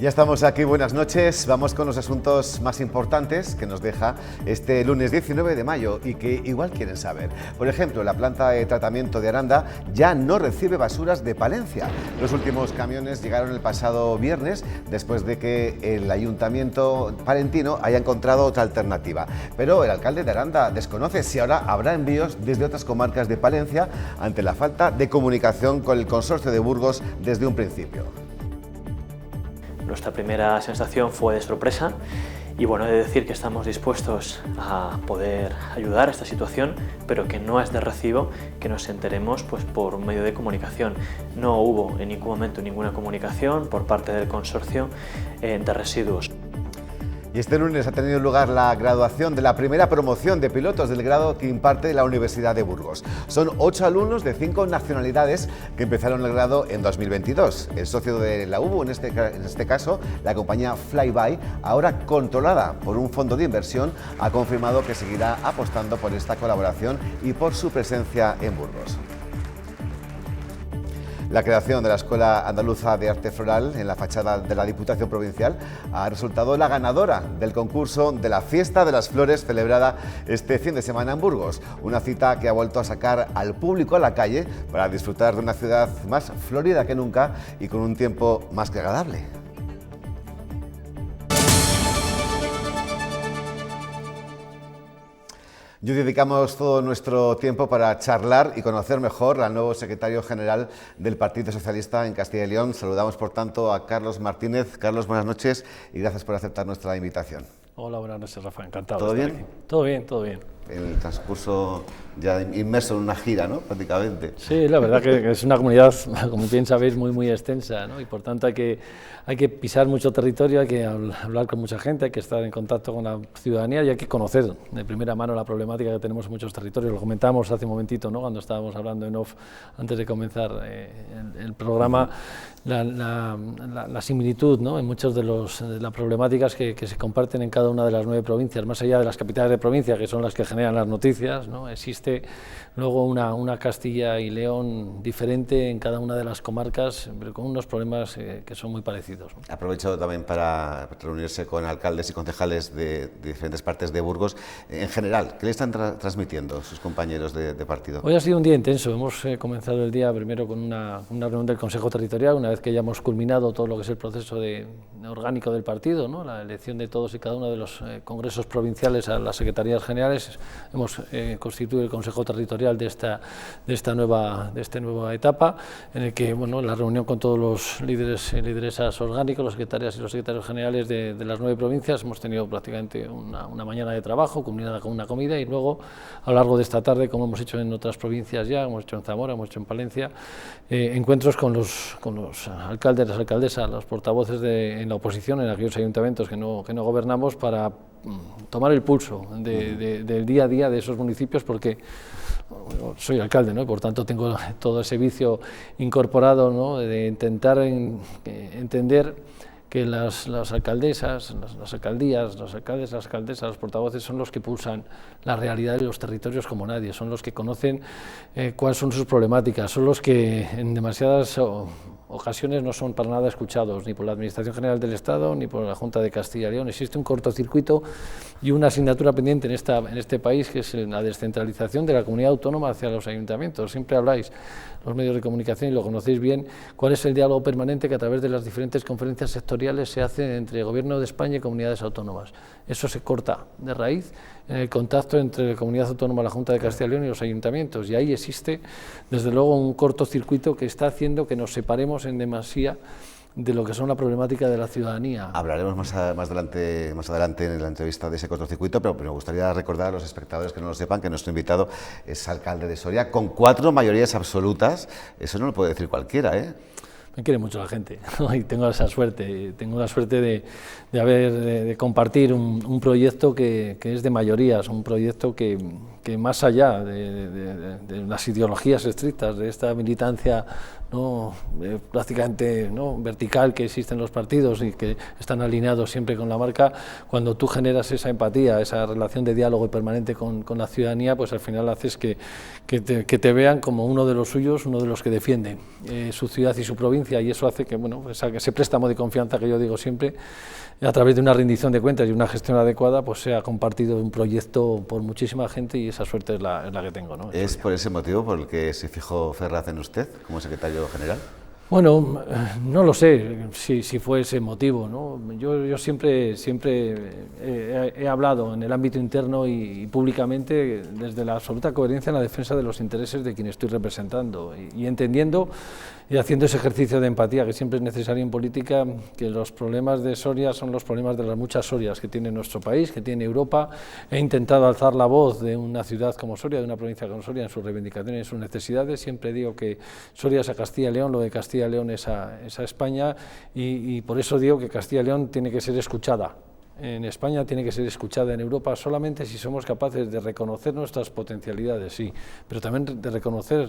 Ya estamos aquí, buenas noches. Vamos con los asuntos más importantes que nos deja este lunes 19 de mayo y que igual quieren saber. Por ejemplo, la planta de tratamiento de Aranda ya no recibe basuras de Palencia. Los últimos camiones llegaron el pasado viernes después de que el ayuntamiento palentino haya encontrado otra alternativa. Pero el alcalde de Aranda desconoce si ahora habrá envíos desde otras comarcas de Palencia ante la falta de comunicación con el consorcio de Burgos desde un principio. Nuestra primera sensación fue de sorpresa y bueno, he de decir que estamos dispuestos a poder ayudar a esta situación, pero que no es de recibo que nos enteremos por medio de comunicación. No hubo en ningún momento ninguna comunicación por parte del consorcio de residuos. Y este lunes ha tenido lugar la graduación de la primera promoción de pilotos del grado que imparte la Universidad de Burgos. Son 8 alumnos de 5 nacionalidades que empezaron el grado en 2022. El socio de la UBU, en este caso, la compañía Flyby, ahora controlada por un fondo de inversión, ha confirmado que seguirá apostando por esta colaboración y por su presencia en Burgos. La creación de la Escuela Andaluza de Arte Floral en la fachada de la Diputación Provincial ha resultado la ganadora del concurso de la Fiesta de las Flores celebrada este fin de semana en Burgos. Una cita que ha vuelto a sacar al público a la calle para disfrutar de una ciudad más florida que nunca y con un tiempo más que agradable. Y hoy dedicamos todo nuestro tiempo para charlar y conocer mejor al nuevo secretario general del Partido Socialista en Castilla y León. Saludamos, por tanto, a Carlos Martínez. Carlos, buenas noches y gracias por aceptar nuestra invitación. Hola, buenas noches, Rafa. Encantado. ¿Todo bien? Aquí. Todo bien, todo bien. El transcurso ya inmerso en una gira, ¿no? Prácticamente. Sí, la verdad que es una comunidad, como bien sabéis, muy extensa, ¿no? Y por tanto hay que pisar mucho territorio, hay que hablar con mucha gente, hay que estar en contacto con la ciudadanía y hay que conocer de primera mano la problemática que tenemos en muchos territorios. Lo comentábamos hace un momentito, ¿no? Cuando estábamos hablando en off, antes de comenzar el programa, la similitud, ¿no? En muchas de las problemáticas que se comparten en cada una de las 9 provincias, más allá de las capitales de provincia, que son las que generan las noticias, ¿no? Existe luego una Castilla y León diferente en cada una de las comarcas, pero con unos problemas que son muy parecidos, ¿no? Ha aprovechado también para reunirse con alcaldes y concejales de diferentes partes de Burgos. En general, ¿qué le están transmitiendo sus compañeros de partido? Hoy ha sido un día intenso. Hemos comenzado el día primero con una reunión del Consejo Territorial, una vez que ya hemos culminado todo lo que es el proceso orgánico del partido, ¿no? La elección de todos y cada uno de los congresos provinciales a las secretarías generales. Hemos constituido el Consejo Territorial de esta nueva etapa, en el que, bueno, la reunión con todos los líderes y lideresas orgánicos, los secretarias y los secretarios generales de las 9 provincias, hemos tenido prácticamente una mañana de trabajo, culminada con una comida, y luego, a lo largo de esta tarde, como hemos hecho en otras provincias ya, hemos hecho en Zamora, hemos hecho en Palencia, encuentros con los alcaldes, las alcaldesas, los portavoces en la oposición, en aquellos ayuntamientos que no gobernamos, para tomar el pulso del día a día de esos municipios, porque soy alcalde, ¿no? Y por tanto tengo todo ese vicio incorporado, ¿no? De intentar entender que las alcaldesas, las alcaldías, los alcaldes, las alcaldesas, los portavoces son los que pulsan la realidad de los territorios como nadie, son los que conocen cuáles son sus problemáticas, son los que en demasiadas ocasiones no son para nada escuchados, ni por la Administración General del Estado, ni por la Junta de Castilla y León. Existe un cortocircuito y una asignatura pendiente en este país, que es la descentralización de la comunidad autónoma hacia los ayuntamientos. Siempre habláis, los medios de comunicación, y lo conocéis bien, cuál es el diálogo permanente que a través de las diferentes conferencias sectoriales se hace entre el Gobierno de España y comunidades autónomas. Eso se corta de raíz en el contacto entre la comunidad autónoma, la Junta de Castilla y León y los ayuntamientos, y ahí existe desde luego un cortocircuito que está haciendo que nos separemos en demasía de lo que son la problemática de la ciudadanía. Hablaremos más adelante en la entrevista de ese cortocircuito, pero me gustaría recordar a los espectadores que no lo sepan que nuestro invitado es alcalde de Soria con 4 mayorías absolutas. Eso no lo puede decir cualquiera, ¿eh? Me quiere mucho la gente y tengo esa suerte, de compartir un proyecto que es de mayorías, un proyecto que más allá de las ideologías estrictas, de esta militancia ¿no? Prácticamente, ¿no?, vertical que existe en los partidos y que están alineados siempre con la marca, cuando tú generas esa empatía, esa relación de diálogo permanente con la ciudadanía, pues al final haces que te vean como uno de los suyos, uno de los que defiende su ciudad y su provincia, y eso hace que, bueno, ese préstamo de confianza que yo digo siempre, a través de una rendición de cuentas y una gestión adecuada, pues sea compartido un proyecto por muchísima gente, y esa suerte es la que tengo, ¿no? ¿Es por ese motivo por el que se fijó Ferraz en usted como secretario general? Bueno, no lo sé si fue ese motivo, ¿no? Yo siempre he hablado en el ámbito interno y públicamente desde la absoluta coherencia en la defensa de los intereses de quien estoy representando, y entendiendo y haciendo ese ejercicio de empatía que siempre es necesario en política, que los problemas de Soria son los problemas de las muchas Sorias que tiene nuestro país, que tiene Europa. He intentado alzar la voz de una ciudad como Soria, de una provincia como Soria, en sus reivindicaciones, en sus necesidades. Siempre digo que Soria es a Castilla y León, lo de Castilla y León es a España, y por eso digo que Castilla y León tiene que ser escuchada en España, tiene que ser escuchada en Europa, solamente si somos capaces de reconocer nuestras potencialidades, sí, pero también de reconocer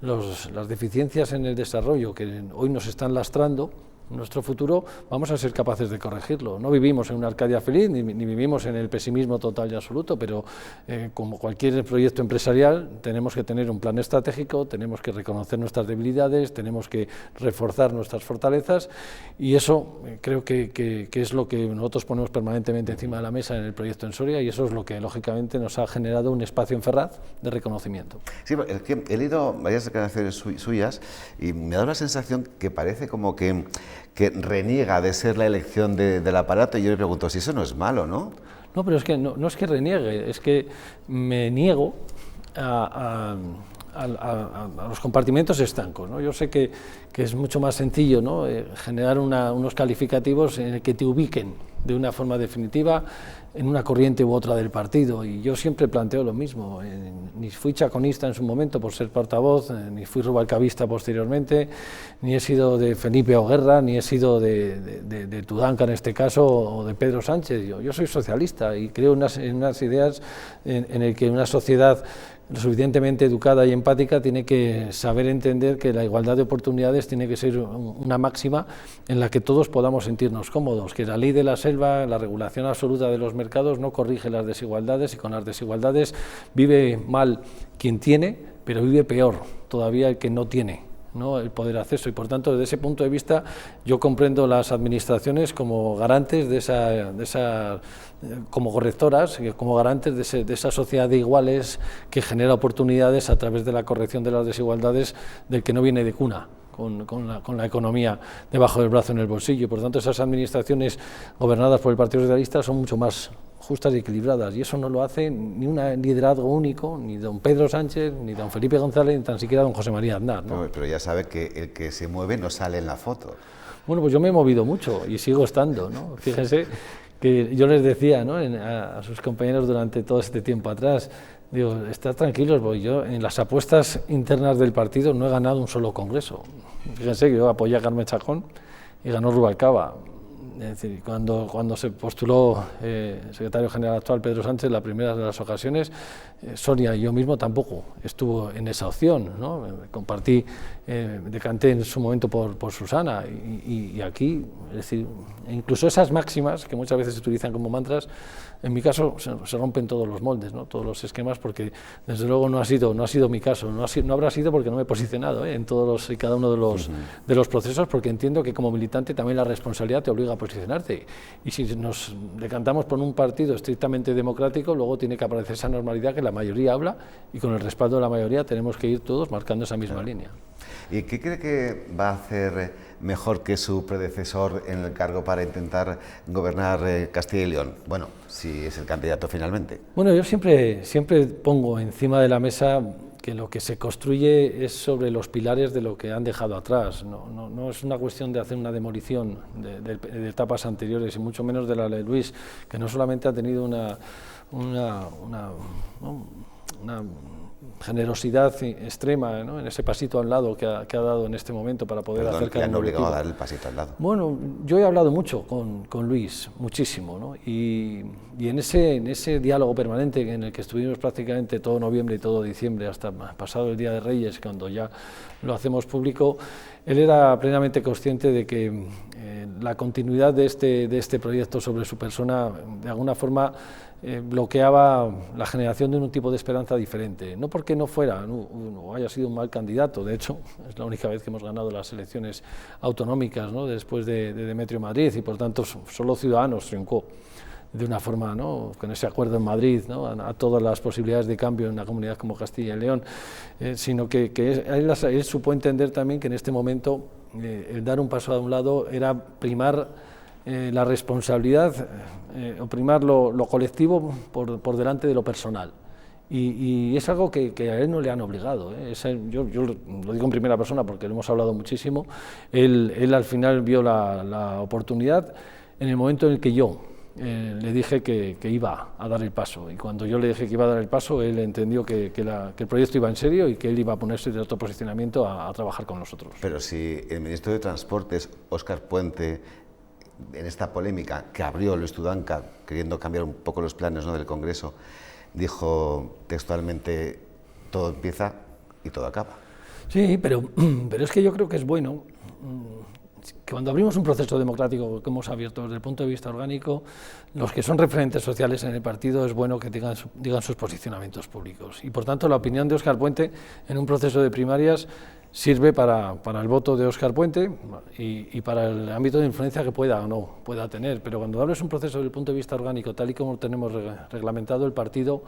las deficiencias en el desarrollo que hoy nos están lastrando. Nuestro futuro vamos a ser capaces de corregirlo. No vivimos en una Arcadia feliz, ni vivimos en el pesimismo total y absoluto, pero como cualquier proyecto empresarial tenemos que tener un plan estratégico, tenemos que reconocer nuestras debilidades, tenemos que reforzar nuestras fortalezas, y eso creo que es lo que nosotros ponemos permanentemente encima de la mesa en el proyecto en Soria, y eso es lo que lógicamente nos ha generado un espacio en Ferraz de reconocimiento. Sí, es que he leído varias declaraciones suyas y me da la sensación que parece como que reniega de ser la elección del aparato, y yo le pregunto si eso no es malo, ¿no? No, pero es que no es que reniegue, es que me niego a los compartimentos estancos, ¿no? Yo sé que es mucho más sencillo, ¿no?, generar unos calificativos en el que te ubiquen de una forma definitiva en una corriente u otra del partido, y yo siempre planteo lo mismo. Ni fui chaconista en su momento por ser portavoz, ni fui rubalcabista posteriormente, ni he sido de Felipe Oguerra, ni he sido de Tudanca en este caso, o de Pedro Sánchez. Yo soy socialista y creo en unas ideas en el que una sociedad lo suficientemente educada y empática tiene que saber entender que la igualdad de oportunidades tiene que ser una máxima en la que todos podamos sentirnos cómodos, que la ley de la selva, la regulación absoluta de los mercados no corrige las desigualdades, y con las desigualdades vive mal quien tiene, pero vive peor todavía el que no tiene, ¿no?, el poder acceso. Y por tanto, desde ese punto de vista, yo comprendo las administraciones como garantes de esa como correctoras, como garantes de esa sociedad de iguales que genera oportunidades a través de la corrección de las desigualdades del que no viene de cuna, con la economía debajo del brazo en el bolsillo. Por tanto, esas administraciones gobernadas por el Partido Socialista son mucho más justas y equilibradas, y eso no lo hace ni un liderazgo único, ni don Pedro Sánchez, ni don Felipe González, ni tan siquiera don José María Aznar, ¿no? Pero ya sabe que el que se mueve no sale en la foto. Bueno, pues yo me he movido mucho y sigo estando, ¿no? Fíjense que yo les decía, ¿no?, a sus compañeros durante todo este tiempo atrás, digo, estad tranquilos, porque yo en las apuestas internas del partido no he ganado un solo congreso. Fíjense que yo apoyé a Carmen Chacón y ganó Rubalcaba. Es decir, cuando se postuló secretario general actual Pedro Sánchez, la primera de las ocasiones, Sonia y yo mismo tampoco estuvo en esa opción, ¿no? Compartí, decanté en su momento por Susana, y aquí, es decir, incluso esas máximas que muchas veces se utilizan como mantras, en mi caso se rompen todos los moldes, ¿no?, todos los esquemas, porque desde luego no ha sido mi caso, no habrá sido porque no me he posicionado en todos y cada uno de los procesos, porque entiendo que como militante también la responsabilidad te obliga a posicionarte, y si nos decantamos por un partido estrictamente democrático, luego tiene que aparecer esa normalidad que la mayoría habla, y con el respaldo de la mayoría tenemos que ir todos marcando esa misma línea. ¿Y qué cree que va a hacer mejor que su predecesor en el cargo para intentar gobernar Castilla y León? Bueno, si es el candidato finalmente. Bueno, yo siempre pongo encima de la mesa que lo que se construye es sobre los pilares de lo que han dejado atrás. No es una cuestión de hacer una demolición de etapas anteriores, y mucho menos de la ley Luis, que no solamente ha tenido una generosidad extrema, ¿no?, en ese pasito al lado que ha dado en este momento para poder acercar. Le han obligado a dar el pasito al lado. Bueno, yo he hablado mucho con Luis, muchísimo, ¿no? Y en ese diálogo permanente en el que estuvimos prácticamente todo noviembre y todo diciembre, hasta pasado el Día de Reyes, cuando ya lo hacemos público, él era plenamente consciente de que la continuidad de este proyecto sobre su persona, de alguna forma, bloqueaba la generación de un tipo de esperanza diferente, no porque no fuera o haya sido un mal candidato, de hecho es la única vez que hemos ganado las elecciones autonómicas, ¿no?, después de Demetrio Madrid, y por tanto solo Ciudadanos triunfó de una forma, ¿no?, con ese acuerdo en Madrid, ¿no?, a todas las posibilidades de cambio en una comunidad como Castilla y León, sino que él supo entender también que en este momento el dar un paso a un lado era primar la responsabilidad o primar lo colectivo por delante de lo personal. Y es algo que a él no le han obligado, ¿eh? Yo lo digo en primera persona porque lo hemos hablado muchísimo. Él al final vio la oportunidad en el momento en el que yo le dije que iba a dar el paso, y cuando yo le dije que iba a dar el paso, él entendió que el proyecto iba en serio y que él iba a ponerse de otro posicionamiento a trabajar con nosotros. Pero si el ministro de Transportes, Óscar Puente, en esta polémica que abrió Luis Tudanca, queriendo cambiar un poco los planes, ¿no?, del Congreso, dijo textualmente: todo empieza y todo acaba. Sí, pero es que yo creo que es bueno que cuando abrimos un proceso democrático que hemos abierto desde el punto de vista orgánico, los que son referentes sociales en el partido es bueno que digan sus posicionamientos públicos. Y por tanto la opinión de Óscar Puente en un proceso de primarias sirve para el voto de Óscar Puente y para el ámbito de influencia que pueda o no pueda tener. Pero cuando abres un proceso desde el punto de vista orgánico, tal y como tenemos reglamentado el partido,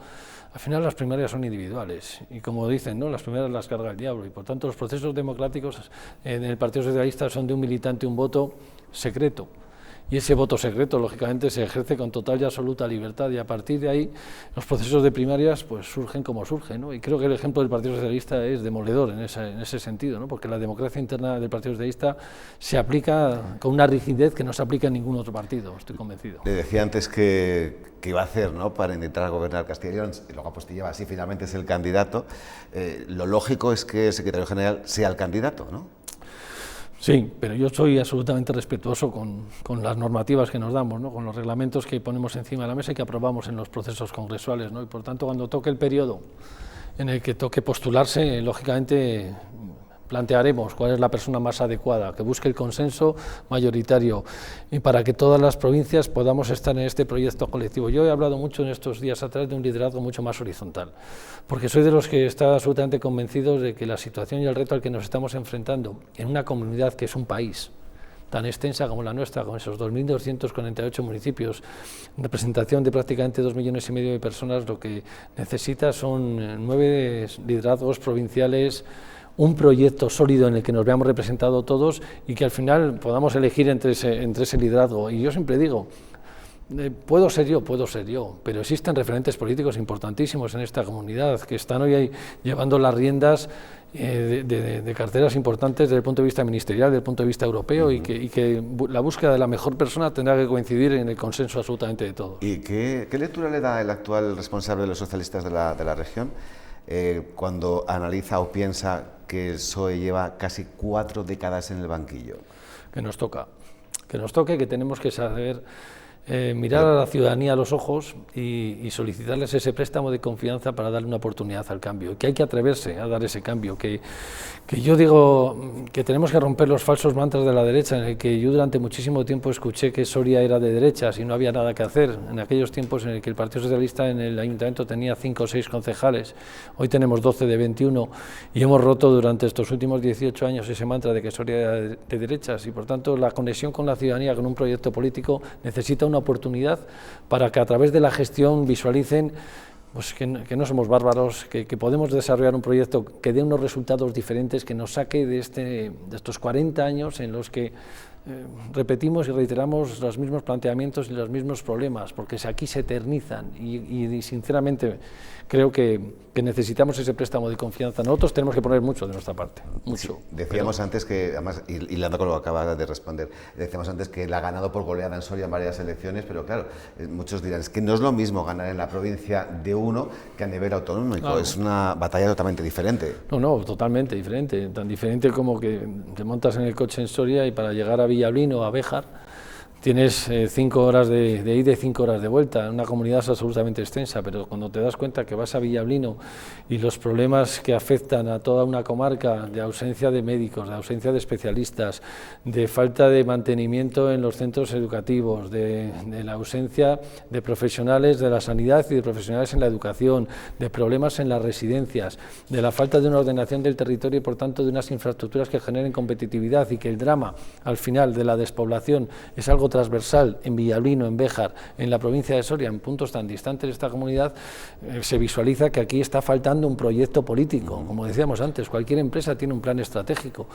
al final las primarias son individuales. Y como dicen, ¿no?, las primarias las carga el diablo. Y por tanto los procesos democráticos en el Partido Socialista son de un militante un voto secreto. Y ese voto secreto, lógicamente, se ejerce con total y absoluta libertad, y a partir de ahí los procesos de primarias pues surgen como surgen, ¿no? Y creo que el ejemplo del Partido Socialista es demoledor en ese sentido, ¿no?, porque la democracia interna del Partido Socialista se aplica con una rigidez que no se aplica en ningún otro partido, estoy convencido. Le decía antes que iba a hacer, ¿no?, para intentar gobernar Castilla y León, y luego apostillaba así, finalmente es el candidato. Lo lógico es que el secretario general sea el candidato, ¿no? Sí, pero yo soy absolutamente respetuoso con las normativas que nos damos, ¿no?, con los reglamentos que ponemos encima de la mesa y que aprobamos en los procesos congresuales, ¿no? Y por tanto, cuando toque el periodo en el que toque postularse, lógicamente plantearemos cuál es la persona más adecuada, que busque el consenso mayoritario y para que todas las provincias podamos estar en este proyecto colectivo. Yo he hablado mucho en estos días atrás de un liderazgo mucho más horizontal, porque soy de los que está absolutamente convencidos de que la situación y el reto al que nos estamos enfrentando en una comunidad que es un país tan extensa como la nuestra, con esos 2.248 municipios, representación de prácticamente 2,5 millones de personas, lo que necesita son 9 liderazgos provinciales, un proyecto sólido en el que nos veamos representados todos y que al final podamos elegir entre ese liderazgo. Y yo siempre digo, puedo ser yo, pero existen referentes políticos importantísimos en esta comunidad que están hoy ahí llevando las riendas de carteras importantes desde el punto de vista ministerial, desde el punto de vista europeo, y que la búsqueda de la mejor persona tendrá que coincidir en el consenso absolutamente de todos. ¿Y qué lectura le da el actual responsable de los socialistas de la región cuando analiza o piensa que el PSOE lleva casi 4 décadas en el banquillo? Que nos toque, que tenemos que saber mirar a la ciudadanía a los ojos y solicitarles ese préstamo de confianza para darle una oportunidad al cambio, que hay que atreverse a dar ese cambio, que yo digo que tenemos que romper los falsos mantras de la derecha, en el que yo durante muchísimo tiempo escuché que Soria era de derechas y no había nada que hacer, en aquellos tiempos en el que el Partido Socialista en el Ayuntamiento tenía 5 o 6 concejales, hoy tenemos 12 de 21 y hemos roto durante estos últimos 18 años ese mantra de que Soria era de derechas, y por tanto la conexión con la ciudadanía, con un proyecto político, necesita una oportunidad para que a través de la gestión visualicen pues que no somos bárbaros, que podemos desarrollar un proyecto que dé unos resultados diferentes, que nos saque de estos 40 años en los que repetimos y reiteramos los mismos planteamientos y los mismos problemas, porque aquí se eternizan y sinceramente creo que necesitamos ese préstamo de confianza. Nosotros tenemos que poner mucho de nuestra parte, mucho. Sí, decíamos antes que, además, hilando con lo que acaba de responder, decíamos antes que él ha ganado por goleada en Soria en varias elecciones, pero claro, muchos dirán, es que no es lo mismo ganar en la provincia de uno que a nivel autonómico, claro. Es una batalla totalmente diferente. No, totalmente diferente, tan diferente como que te montas en el coche en Soria y para llegar a Villablino o a Béjar tienes 5 horas de ida y 5 horas de vuelta, una comunidad absolutamente extensa, pero cuando te das cuenta que vas a Villablino y los problemas que afectan a toda una comarca de ausencia de médicos, de ausencia de especialistas, de falta de mantenimiento en los centros educativos, de la ausencia de profesionales de la sanidad y de profesionales en la educación, de problemas en las residencias, de la falta de una ordenación del territorio y por tanto de unas infraestructuras que generen competitividad, y que el drama al final de la despoblación es algo transversal en Villablino, en Béjar, en la provincia de Soria, en puntos tan distantes de esta comunidad, se visualiza que aquí está faltando un proyecto político. Como decíamos antes, cualquier empresa tiene un plan estratégico.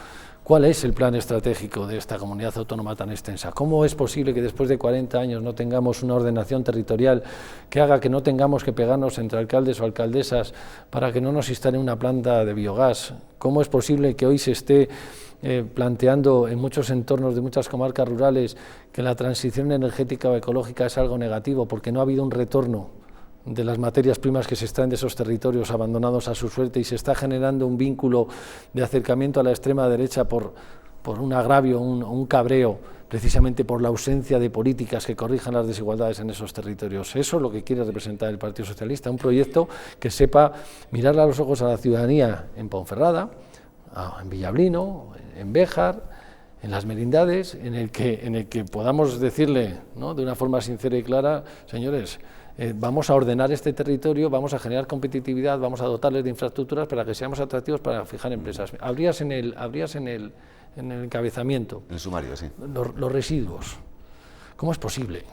¿Cuál es el plan estratégico de esta comunidad autónoma tan extensa? ¿Cómo es posible que después de 40 años no tengamos una ordenación territorial que haga que no tengamos que pegarnos entre alcaldes o alcaldesas para que no nos instalen una planta de biogás? ¿Cómo es posible que hoy se esté planteando en muchos entornos de muchas comarcas rurales que la transición energética o ecológica es algo negativo, porque no ha habido un retorno de las materias primas que se extraen de esos territorios abandonados a su suerte, y se está generando un vínculo de acercamiento a la extrema derecha por un agravio, un cabreo, precisamente por la ausencia de políticas que corrijan las desigualdades en esos territorios? Eso es lo que quiere representar el Partido Socialista, un proyecto que sepa mirarle a los ojos a la ciudadanía en Ponferrada, en Villablino, en Béjar, en las merindades, en el que podamos decirle, ¿no?, de una forma sincera y clara: señores, vamos a ordenar este territorio, vamos a generar competitividad, vamos a dotarles de infraestructuras para que seamos atractivos para fijar empresas. Habrías en el encabezamiento, en el sumario, sí, los residuos. ¿Cómo es posible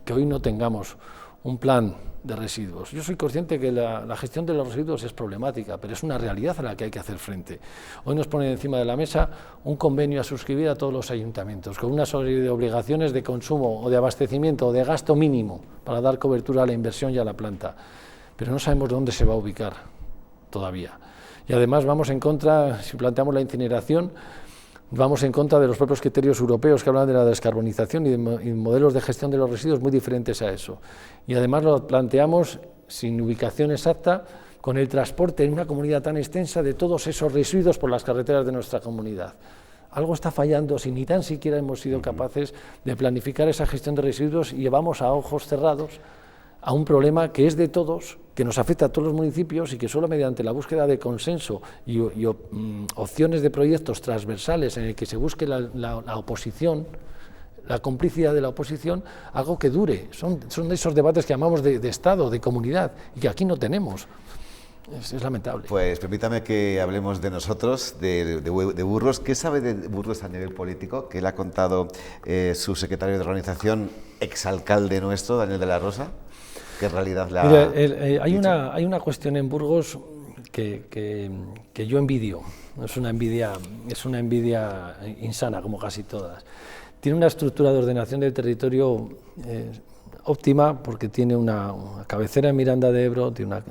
que hoy no tengamos un plan de residuos? Yo soy consciente que la gestión de los residuos es problemática, pero es una realidad a la que hay que hacer frente. Hoy nos ponen encima de la mesa un convenio a suscribir a todos los ayuntamientos, con una serie de obligaciones de consumo o de abastecimiento o de gasto mínimo para dar cobertura a la inversión y a la planta, pero no sabemos dónde se va a ubicar todavía. Y además vamos en contra, si planteamos la incineración, vamos en contra de los propios criterios europeos que hablan de la descarbonización y de modelos de gestión de los residuos muy diferentes a eso. Y además lo planteamos sin ubicación exacta, con el transporte en una comunidad tan extensa de todos esos residuos por las carreteras de nuestra comunidad. Algo está fallando si ni tan siquiera hemos sido capaces de planificar esa gestión de residuos y llevamos a ojos cerrados a un problema que es de todos, que nos afecta a todos los municipios y que solo mediante la búsqueda de consenso y opciones de proyectos transversales en el que se busque la oposición, la complicidad de la oposición, algo que dure. Son esos debates que llamamos de Estado, de comunidad, y que aquí no tenemos. Es lamentable. Pues permítame que hablemos de nosotros, de Burgos. ¿Qué sabe de Burgos a nivel político? ¿Qué le ha contado su secretario de organización, exalcalde nuestro, Daniel de la Rosa? ¿Qué realidad le ha dicho? Hay una cuestión en Burgos que yo envidio. Es una envidia insana, como casi todas. Tiene una estructura de ordenación del territorio óptima, porque tiene una cabecera en Miranda de Ebro, tiene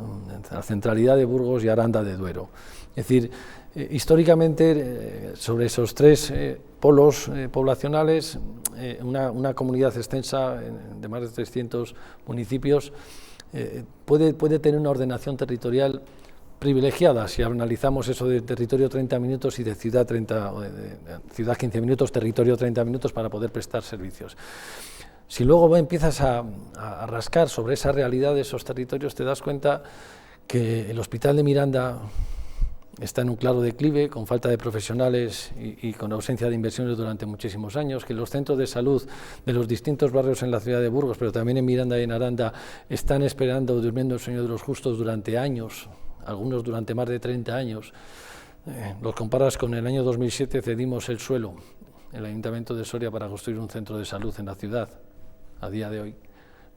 una centralidad de Burgos y Aranda de Duero. Es decir, históricamente, sobre esos tres polos poblacionales, una comunidad extensa de más de 300 municipios puede tener una ordenación territorial privilegiada, si analizamos eso de territorio 30 minutos y de ciudad 15 minutos, territorio 30 minutos para poder prestar servicios. Si luego empiezas a rascar sobre esa realidad de esos territorios, te das cuenta que el Hospital de Miranda está en un claro declive, con falta de profesionales y con ausencia de inversiones durante muchísimos años, que los centros de salud de los distintos barrios en la ciudad de Burgos, pero también en Miranda y en Aranda, están esperando, durmiendo el sueño de los justos durante años, algunos durante más de 30 años. Los comparas con el año 2007, cedimos el suelo, el Ayuntamiento de Soria, para construir un centro de salud en la ciudad. A día de hoy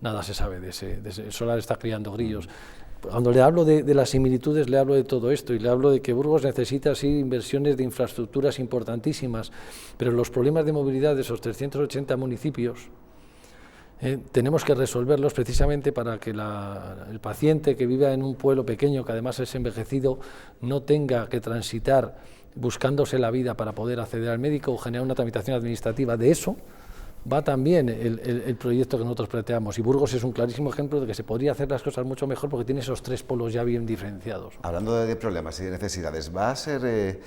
nada se sabe de ese. El solar está criando grillos. Cuando le hablo de las similitudes, le hablo de todo esto y le hablo de que Burgos necesita sí inversiones de infraestructuras importantísimas, pero los problemas de movilidad de esos 380 municipios tenemos que resolverlos precisamente para que el paciente que viva en un pueblo pequeño, que además es envejecido, no tenga que transitar buscándose la vida para poder acceder al médico o generar una tramitación administrativa. De eso va también el proyecto que nosotros planteamos, y Burgos es un clarísimo ejemplo de que se podría hacer las cosas mucho mejor porque tiene esos 3 polos ya bien diferenciados. Hablando de problemas y de necesidades, ¿va a ser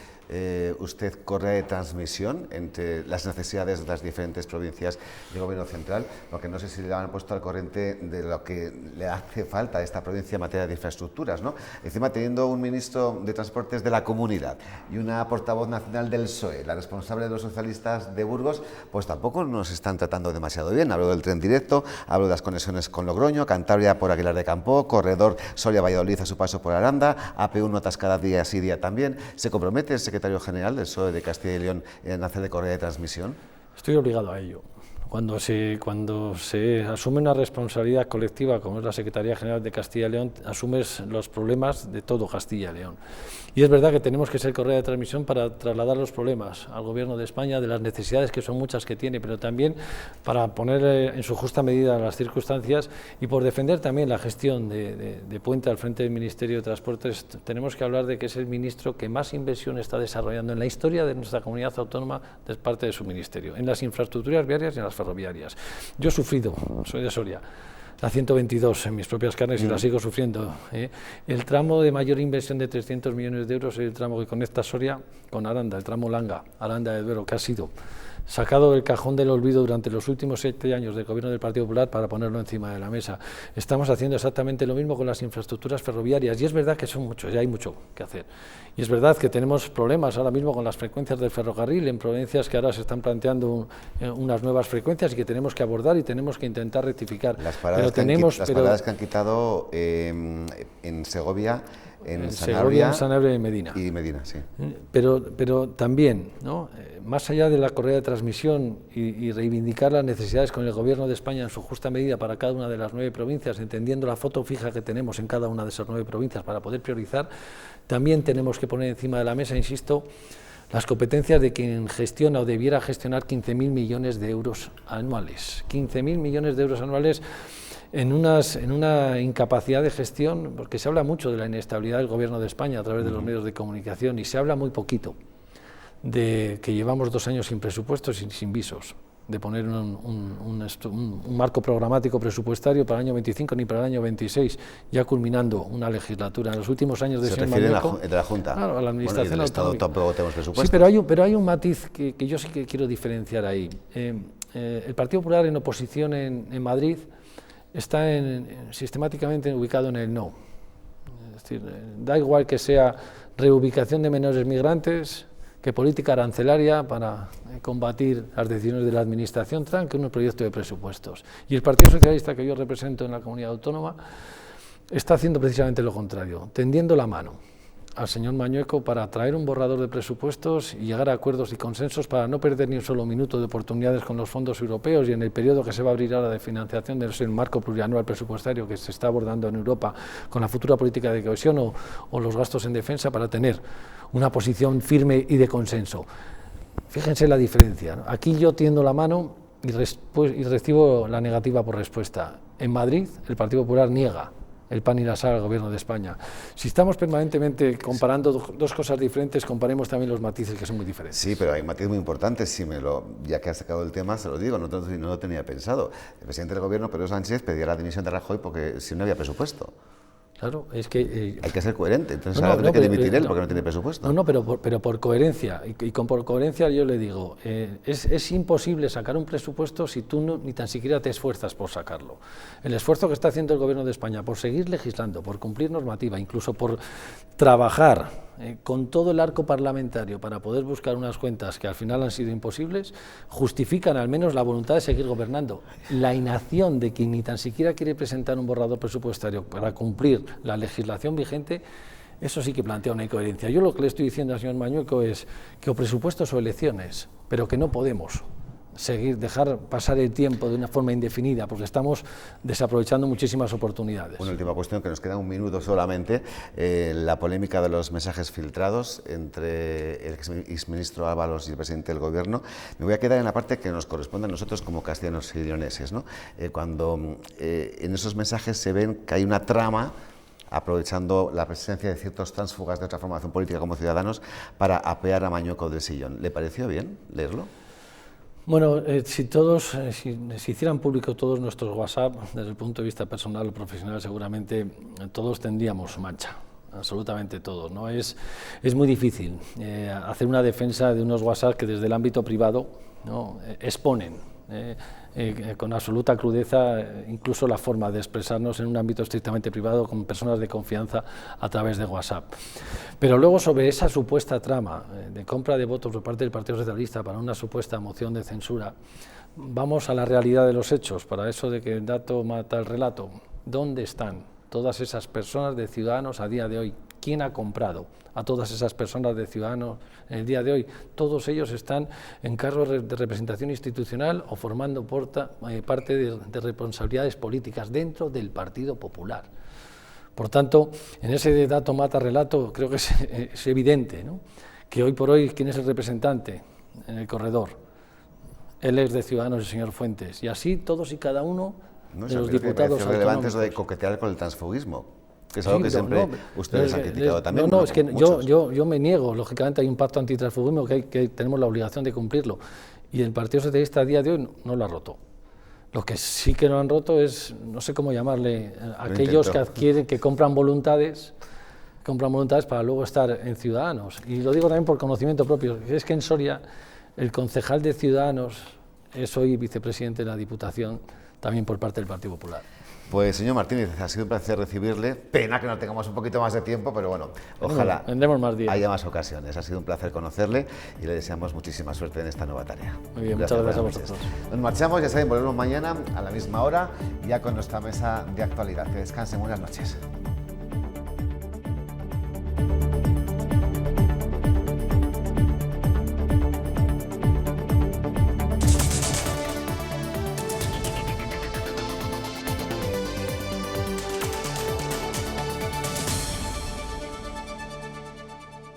usted correa de transmisión entre las necesidades de las diferentes provincias y el Gobierno central? Porque no sé si le han puesto al corriente de lo que le hace falta a esta provincia en materia de infraestructuras, ¿no? Encima, teniendo un ministro de Transportes de la Comunidad y una portavoz nacional del PSOE, la responsable de los socialistas de Burgos, pues tampoco nos están tratando demasiado bien. Hablo del tren directo, hablo de las conexiones con Logroño, Cantabria por Aguilar de Campoo, corredor Soria-Valladolid a su paso por Aranda, AP1 atascada día sí día también. ¿Se compromete el secretario general del PSOE de Castilla y León en hacer de correa de transmisión? Estoy obligado a ello. Cuando se asume una responsabilidad colectiva como es la Secretaría General de Castilla y León, asumes los problemas de todo Castilla y León. Y es verdad que tenemos que ser correa de transmisión para trasladar los problemas al Gobierno de España, de las necesidades que son muchas que tiene, pero también para poner en su justa medida las circunstancias y por defender también la gestión de Puente al frente del Ministerio de Transportes. Tenemos que hablar de que es el ministro que más inversión está desarrollando en la historia de nuestra comunidad autónoma de parte de su ministerio, en las infraestructuras viarias y en las ferroviarias. Yo he sufrido, soy de Soria, la 122 en mis propias carnes y la sigo sufriendo. El tramo de mayor inversión de 300 millones de euros es el tramo que conecta Soria con Aranda, el tramo Langa, Aranda de Duero, que ha sido sacado del cajón del olvido durante los últimos 7 años del gobierno del Partido Popular para ponerlo encima de la mesa. Estamos haciendo exactamente lo mismo con las infraestructuras ferroviarias y es verdad que son muchos, ya hay mucho que hacer. Y es verdad que tenemos problemas ahora mismo con las frecuencias del ferrocarril en provincias que ahora se están planteando unas nuevas frecuencias y que tenemos que abordar y tenemos que intentar rectificar. Las paradas que han quitado en Segovia, en Sanabria y Medina. Y Medina, sí. Pero también, ¿no? Más allá de la correa de transmisión y reivindicar las necesidades con el Gobierno de España en su justa medida para cada una de las 9 provincias, entendiendo la foto fija que tenemos en cada una de esas 9 provincias para poder priorizar, también tenemos que poner encima de la mesa, insisto, las competencias de quien gestiona o debiera gestionar 15.000 millones de euros anuales. 15.000 millones de euros anuales en una incapacidad de gestión, porque se habla mucho de la inestabilidad del Gobierno de España a través de los medios de comunicación y se habla muy poquito de que llevamos 2 años sin presupuestos y sin visos, de poner un marco programático presupuestario para el año 25 ni para el año 26, ya culminando una legislatura. En los últimos años de señor Mañueco, de la Junta. Claro, a la Administración del Estado tampoco tenemos presupuestos. Sí, pero hay un matiz que yo sí que quiero diferenciar ahí. El Partido Popular en oposición en Madrid está sistemáticamente ubicado en el no. Es decir, da igual que sea reubicación de menores migrantes, que política arancelaria para combatir las decisiones de la Administración, que un proyecto de presupuestos. Y el Partido Socialista que yo represento en la comunidad autónoma está haciendo precisamente lo contrario, tendiendo la mano al señor Mañueco para traer un borrador de presupuestos y llegar a acuerdos y consensos para no perder ni un solo minuto de oportunidades con los fondos europeos y en el periodo que se va a abrir ahora de financiación del marco plurianual presupuestario que se está abordando en Europa con la futura política de cohesión o los gastos en defensa para tener una posición firme y de consenso. Fíjense la diferencia, ¿no? Aquí yo tiendo la mano y recibo la negativa por respuesta. En Madrid el Partido Popular niega el pan y la sal al Gobierno de España. Si estamos permanentemente comparando dos cosas diferentes, comparemos también los matices que son muy diferentes. Sí, pero hay matices muy importantes. Ya que has sacado el tema, se lo digo, no lo tenía pensado. El presidente del Gobierno, Pedro Sánchez, pedía la dimisión de Rajoy porque si no había presupuesto. Claro, es que... hay que ser coherente, entonces ahora tiene que dimitir él porque no tiene presupuesto. No, pero por coherencia, por coherencia yo le digo, es imposible sacar un presupuesto si tú ni tan siquiera te esfuerzas por sacarlo. El esfuerzo que está haciendo el Gobierno de España por seguir legislando, por cumplir normativa, incluso por trabajar con todo el arco parlamentario para poder buscar unas cuentas que al final han sido imposibles, justifican al menos la voluntad de seguir gobernando. La inacción de quien ni tan siquiera quiere presentar un borrador presupuestario para cumplir la legislación vigente, eso sí que plantea una incoherencia. Yo lo que le estoy diciendo al señor Mañueco es que o presupuestos o elecciones, pero que no podemos dejar pasar el tiempo de una forma indefinida, porque estamos desaprovechando muchísimas oportunidades. Una última cuestión, que nos queda un minuto solamente, la polémica de los mensajes filtrados entre el exministro Ábalos y el presidente del Gobierno. Me voy a quedar en la parte que nos corresponde a nosotros como castellanos y leoneses, ¿no? Cuando en esos mensajes se ven que hay una trama aprovechando la presencia de ciertos tránsfugas de otra formación política como Ciudadanos para apear a Mañueco del sillón. ¿Le pareció bien leerlo? Bueno, si hicieran público todos nuestros WhatsApp, desde el punto de vista personal o profesional, seguramente todos tendríamos mancha, absolutamente todos, ¿no? Es muy difícil hacer una defensa de unos WhatsApp que desde el ámbito privado, ¿no?, exponen con absoluta crudeza incluso la forma de expresarnos en un ámbito estrictamente privado con personas de confianza a través de WhatsApp. Pero luego, sobre esa supuesta trama de compra de votos por parte del Partido Socialista para una supuesta moción de censura, vamos a la realidad de los hechos. Para eso de que el dato mata el relato, ¿dónde están todas esas personas de Ciudadanos a día de hoy? ¿Quién ha comprado a todas esas personas de Ciudadanos en el día de hoy? Todos ellos están en cargos de representación institucional o formando parte de responsabilidades políticas dentro del Partido Popular. Por tanto, en ese dato mata relato creo que es evidente, ¿no?, que hoy por hoy, ¿quién es el representante en el corredor? Él es de Ciudadanos, el señor Fuentes, y así todos y cada uno de los diputados autonómicos. Relevante eso de coquetear con el transfugismo, que es algo que siempre ustedes han criticado también. No, es que yo me niego. Lógicamente hay un pacto antitransfugismo que tenemos la obligación de cumplirlo, y el Partido Socialista a día de hoy no lo ha roto. Lo que sí que no han roto es, no sé cómo llamarle, aquellos que compran voluntades para luego estar en Ciudadanos. Y lo digo también por conocimiento propio. Es que en Soria el concejal de Ciudadanos es hoy vicepresidente de la Diputación, también por parte del Partido Popular. Pues señor Martínez, ha sido un placer recibirle. Pena que no tengamos un poquito más de tiempo, pero bueno, ojalá vendremos más días. Haya más ocasiones. Ha sido un placer conocerle y le deseamos muchísima suerte en esta nueva tarea. Muy bien, muchas gracias a vosotros. Nos marchamos, ya saben, volvemos mañana a la misma hora, ya con nuestra mesa de actualidad. Que descansen, buenas noches.